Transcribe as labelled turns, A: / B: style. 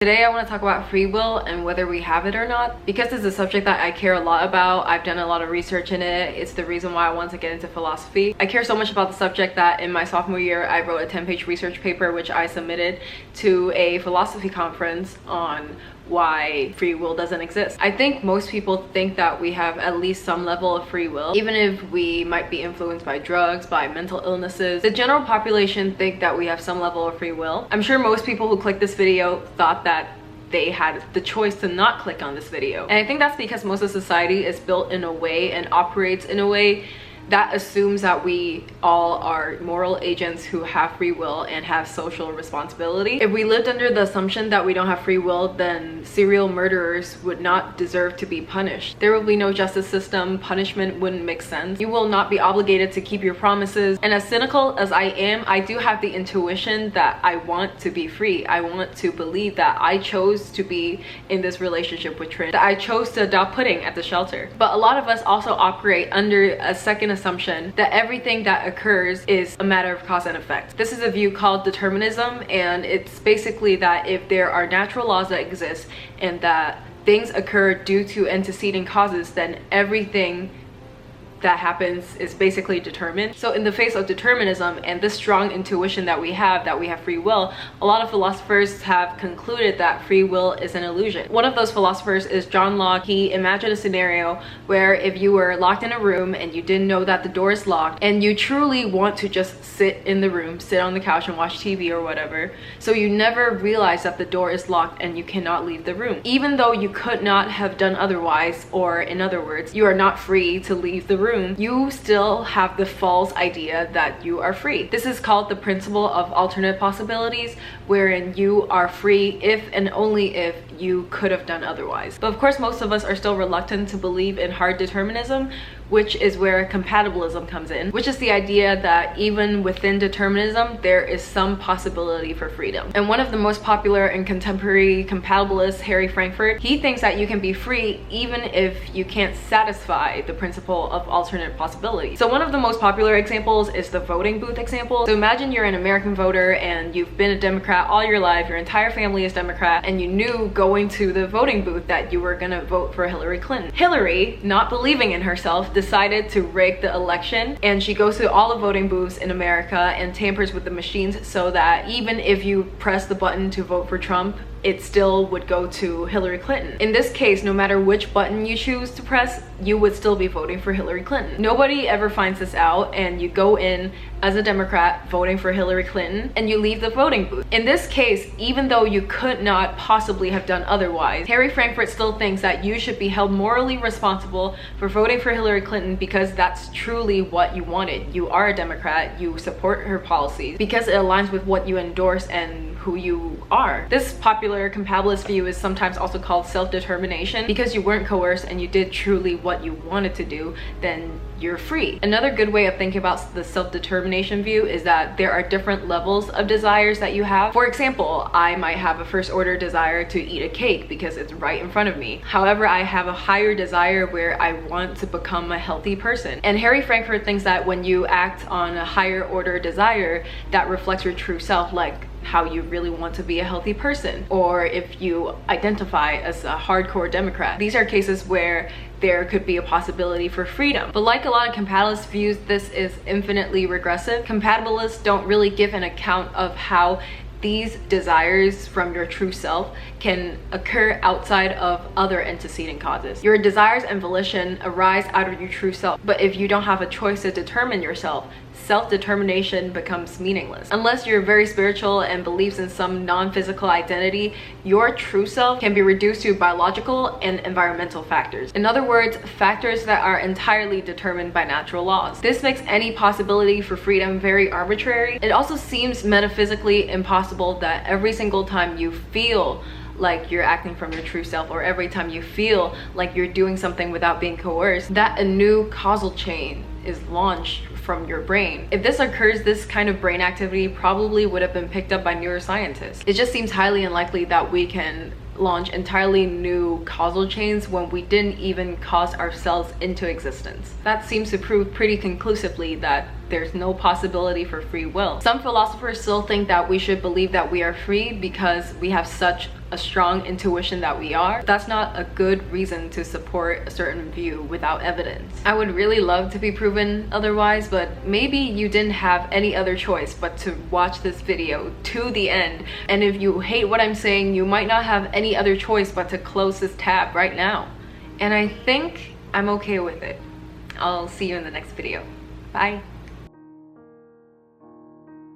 A: Today I want to talk about free will and whether we have it or not. Because it's a subject that I care a lot about, I've done a lot of research in it. It's the reason why I want to get into philosophy. I care so much about the subject that in my sophomore year I wrote a 10-page research paper which I submitted to a philosophy conference on why free will doesn't exist. I think most people think that we have at least some level of free will, even if we might be influenced by drugs, by mental illnesses. The general population think that we have some level of free will. I'm sure most people who clicked this video thought that they had the choice to not click on this video. And I think that's because most of society is built in a way and operates in a way that assumes that we all are moral agents who have free will and have social responsibility. If we lived under the assumption that we don't have free will, then serial murderers would not deserve to be punished. There will be no justice system, punishment wouldn't make sense. You will not be obligated to keep your promises. And as cynical as I am, I do have the intuition that I want to be free. I want to believe that I chose to be in this relationship with Trin, that I chose to adopt Pudding at the shelter. But a lot of us also operate under a second assumption that everything that occurs is a matter of cause and effect. This is a view called determinism, and it's basically that if there are natural laws that exist and that things occur due to antecedent causes, then everything that happens is basically determined. So in the face of determinism and this strong intuition that we have free will, a lot of philosophers have concluded that free will is an illusion. One of those philosophers is John Locke. He imagined a scenario where if you were locked in a room and you didn't know that the door is locked and you truly want to just sit in the room, sit on the couch and watch TV or whatever, so you never realize that the door is locked and you cannot leave the room. Even though you could not have done otherwise, or in other words, you are not free to leave the room, you still have the false idea that you are free. This is called the principle of alternate possibilities, wherein you are free if and only if you could have done otherwise. But of course, most of us are still reluctant to believe in hard determinism, which is where compatibilism comes in, which is the idea that even within determinism, there is some possibility for freedom. And one of the most popular and contemporary compatibilists, Harry Frankfurt, he thinks that you can be free even if you can't satisfy the principle of alternate possibility. So one of the most popular examples is the voting booth example. So imagine you're an American voter and you've been a Democrat all your life, your entire family is Democrat, and you knew going to the voting booth that you were gonna vote for Hillary Clinton. Hillary, not believing in herself, decided to rig the election, and she goes to all the voting booths in America and tampers with the machines so that even if you press the button to vote for Trump, it still would go to Hillary Clinton. In this case, no matter which button you choose to press, you would still be voting for Hillary Clinton. Nobody ever finds this out, and you go in as a Democrat voting for Hillary Clinton and you leave the voting booth. In this case, even though you could not possibly have done otherwise, Harry Frankfurt still thinks that you should be held morally responsible for voting for Hillary Clinton because that's truly what you wanted. You are a Democrat, you support her policies because it aligns with what you endorse and who you are. This popular compatibilist view is sometimes also called self-determination. Because you weren't coerced and you did truly what you wanted to do, then you're free. Another good way of thinking about the self-determination view is that there are different levels of desires that you have. For example, I might have a first order desire to eat a cake because it's right in front of me. However, I have a higher desire where I want to become a healthy person. And Harry Frankfurt thinks that when you act on a higher order desire, that reflects your true self, like how you really want to be a healthy person, or if you identify as a hardcore Democrat. These are cases where there could be a possibility for freedom. But like a lot of compatibilist views, this is infinitely regressive. Compatibilists don't really give an account of how these desires from your true self can occur outside of other antecedent causes. Your desires and volition arise out of your true self, but if you don't have a choice to determine yourself, self-determination becomes meaningless. Unless you're very spiritual and believes in some non-physical identity, your true self can be reduced to biological and environmental factors. In other words, factors that are entirely determined by natural laws. This makes any possibility for freedom very arbitrary. It also seems metaphysically impossible that every single time you feel like you're acting from your true self, or every time you feel like you're doing something without being coerced, that a new causal chain is launched from your brain. If this occurs, this kind of brain activity probably would have been picked up by neuroscientists. It just seems highly unlikely that we can launch entirely new causal chains when we didn't even cause ourselves into existence. That seems to prove pretty conclusively that there's no possibility for free will. Some philosophers still think that we should believe that we are free because we have such a strong intuition that we are, that's not a good reason to support a certain view without evidence. I would really love to be proven otherwise, but maybe you didn't have any other choice but to watch this video to the end. And if you hate what I'm saying, you might not have any other choice but to close this tab right now. And I think I'm okay with it. I'll see you in the next video. Bye.